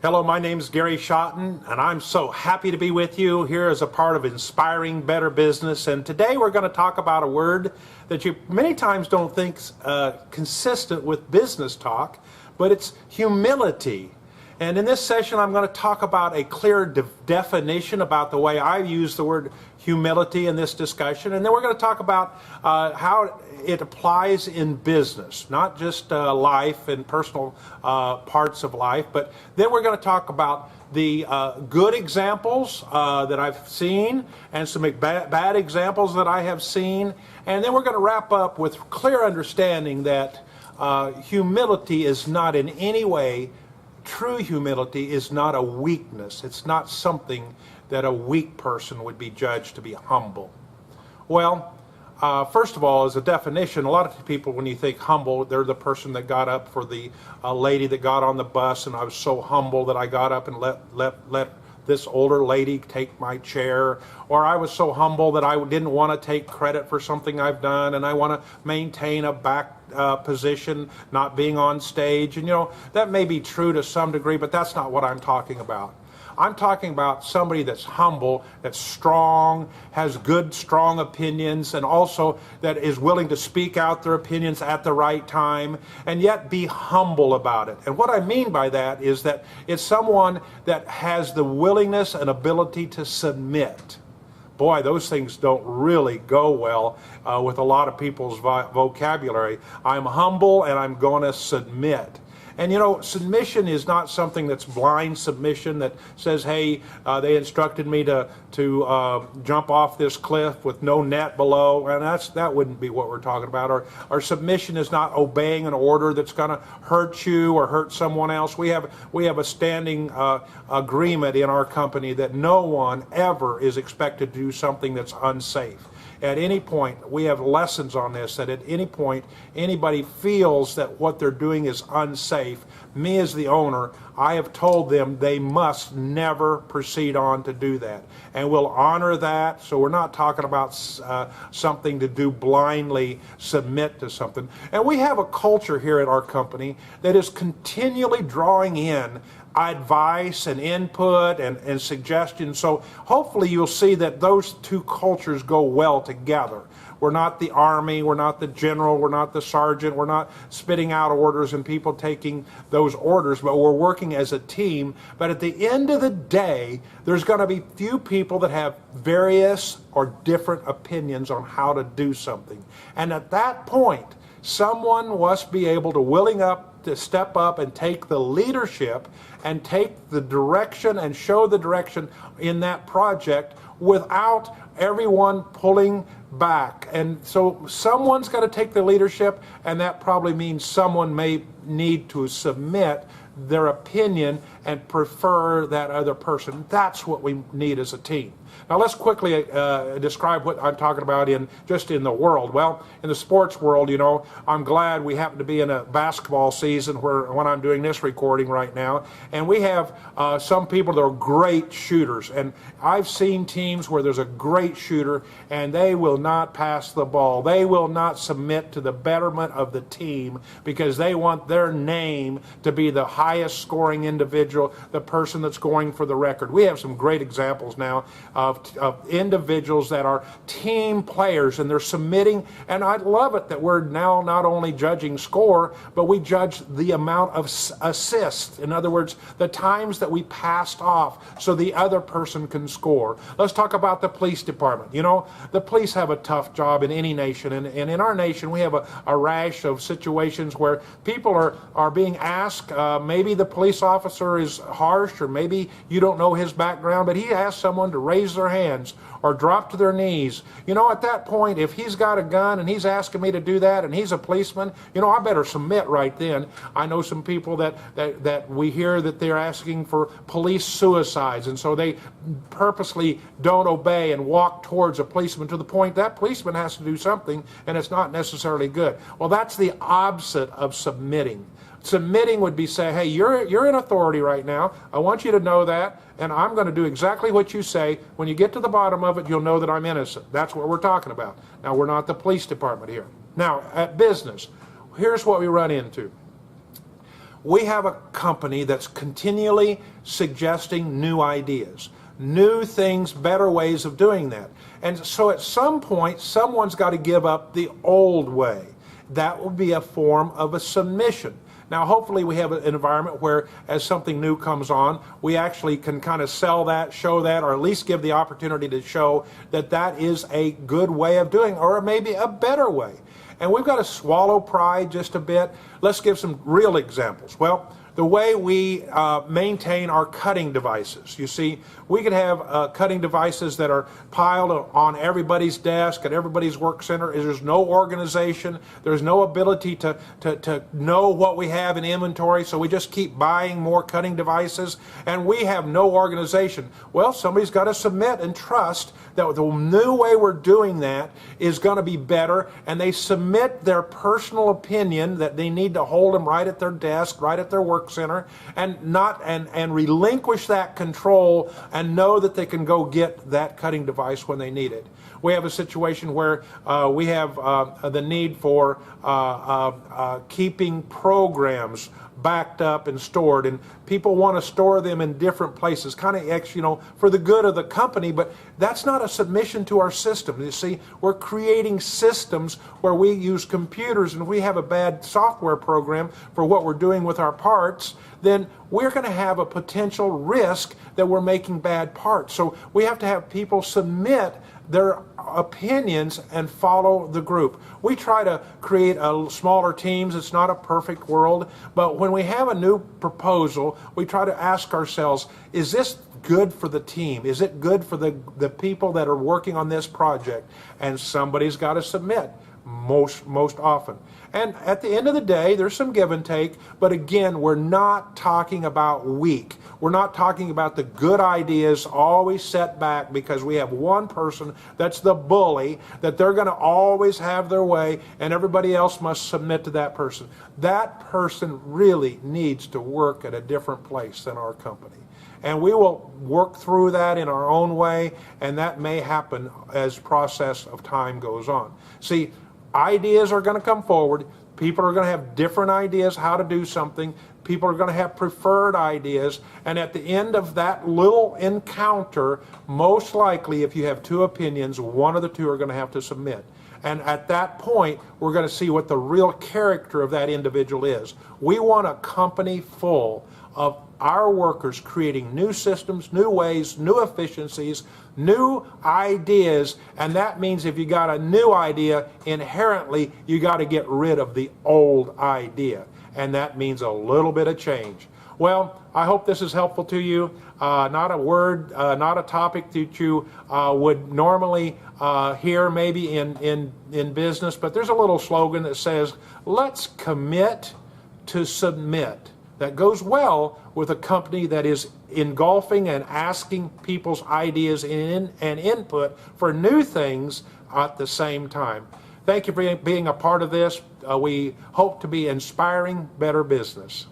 Hello, my name is Gary Schotten, and I'm so happy to be with you here as a part of Inspiring Better Business. And today we're going to talk about a word that you many times don't think consistent with business talk, but it's humility. And in this session, I'm going to talk about a clear definition about the way I use the word humility in this discussion. And then we're going to talk about how it applies in business, not just life and personal parts of life, but then we're going to talk about the good examples that I've seen and some bad examples that I have seen. And then we're going to wrap up with clear understanding that humility is not in any way, true humility is not a weakness. It's not something that a weak person would be judged to be humble. Well, first of all, as a definition, a lot of people, when you think humble, they're the person that got up for the lady that got on the bus, and I was so humble that I got up and let this older lady take my chair, or I was so humble that I didn't want to take credit for something I've done, and I want to maintain a back position, not being on stage. And that may be true to some degree, but that's not what I'm talking about. I'm talking about somebody that's humble, that's strong, has good, strong opinions, and also that is willing to speak out their opinions at the right time, and yet be humble about it. And what I mean by that is that it's someone that has the willingness and ability to submit. Boy, those things don't really go well with a lot of people's vocabulary. I'm humble and I'm going to submit. And submission is not something that's blind submission that says, hey, they instructed me to jump off this cliff with no net below, and that wouldn't be what we're talking about. Or submission is not obeying an order that's going to hurt you or hurt someone else. We have a standing agreement in our company that no one ever is expected to do something that's unsafe. At any point, we have lessons on this, that at any point, anybody feels that what they're doing is unsafe, me as the owner, I have told them they must never proceed on to do that. And we'll honor that, so we're not talking about something to do blindly, submit to something. And we have a culture here at our company that is continually drawing in advice and input and suggestions. So hopefully you'll see that those two cultures go well together. We're not the army, we're not the general, we're not the sergeant, we're not spitting out orders and people taking those orders, but we're working as a team. But at the end of the day, there's going to be few people that have various or different opinions on how to do something. And at that point, someone must be able to step up and take the leadership and take the direction and show the direction in that project without everyone pulling back. And so someone's got to take the leadership, and that probably means someone may need to submit their opinion and prefer that other person. That's what we need as a team. Now let's quickly describe what I'm talking about in the world. Well, in the sports world, I'm glad we happen to be in a basketball season when I'm doing this recording right now, and we have some people that are great shooters. And I've seen teams where there's a great shooter and they will not pass the ball. They will not submit to the betterment of the team because they want their name to be the highest scoring individual, the person that's going for the record. We have some great examples now of individuals that are team players, and they're submitting. And I love it that we're now not only judging score, but we judge the amount of assists. In other words, the times that we passed off so the other person can score. Let's talk about the police department. The police have a tough job in any nation, and in our nation we have a rash of situations where people are being asked, maybe the police officer is harsh, or maybe you don't know his background, but he asks someone to raise their hands or drop to their knees. At that point, if he's got a gun and he's asking me to do that and he's a policeman, I better submit right then. I know some people that we hear that they're asking for police suicides, and so they purposely don't obey and walk towards a policeman to the point that policeman has to do something, and it's not necessarily good. Well, that's the opposite of submitting. Submitting would be say, hey, you're in authority right now. I want you to know that, and I'm going to do exactly what you say. When you get to the bottom of it, you'll know that I'm innocent. That's what we're talking about. Now, we're not the police department here. Now, at business, here's what we run into. we have a company that's continually suggesting new ideas, new things, better ways of doing that. And so at some point, someone's got to give up the old way. That will be a form of a submission. Now, hopefully we have an environment where as something new comes on, we actually can kind of sell that, show that, or at least give the opportunity to show that that is a good way of doing, or maybe a better way. And we've got to swallow pride just a bit. Let's give some real examples. Well, the way we maintain our cutting devices. You see, we could have cutting devices that are piled on everybody's desk at everybody's work center. There's no organization. There's no ability to know what we have in inventory, so we just keep buying more cutting devices, and we have no organization. Well, somebody's got to submit and trust that the new way we're doing that is going to be better, and they submit their personal opinion that they need to hold them right at their desk, right at their work center, and relinquish that control and know that they can go get that cutting device when they need it. We have a situation where we have the need for keeping programs backed up and stored, and people want to store them in different places, kind of, for the good of the company, but that's not a submission to our system. You see, we're creating systems where we use computers, and if we have a bad software program for what we're doing with our parts, then we're going to have a potential risk that we're making bad parts. So we have to have people submit their opinions and follow the group. We try to create smaller teams. It's not a perfect world, but when we have a new proposal, we try to ask ourselves, is this good for the team? Is it good for the people that are working on this project? And somebody's got to submit most often. And at the end of the day, there's some give and take, but again, we're not talking about weak. We're not talking about the good ideas always set back because we have one person that's the bully, that they're going to always have their way and everybody else must submit to that person. That person really needs to work at a different place than our company. And we will work through that in our own way, and that may happen as process of time goes on. See, ideas are going to come forward. People are going to have different ideas how to do something. People are going to have preferred ideas. And at the end of that little encounter, most likely, if you have two opinions, one of the two are going to have to submit. And at that point, we're going to see what the real character of that individual is. We want a company full of our workers creating new systems, new ways, new efficiencies, new ideas, and that means if you got a new idea, inherently you got to get rid of the old idea, and that means a little bit of change. Well, I hope this is helpful to you. Not a word, not a topic that you would normally hear maybe in business, but there's a little slogan that says, let's commit to submit. That goes well with a company that is engulfing and asking people's ideas and input for new things at the same time. Thank you for being a part of this. We hope to be inspiring better business.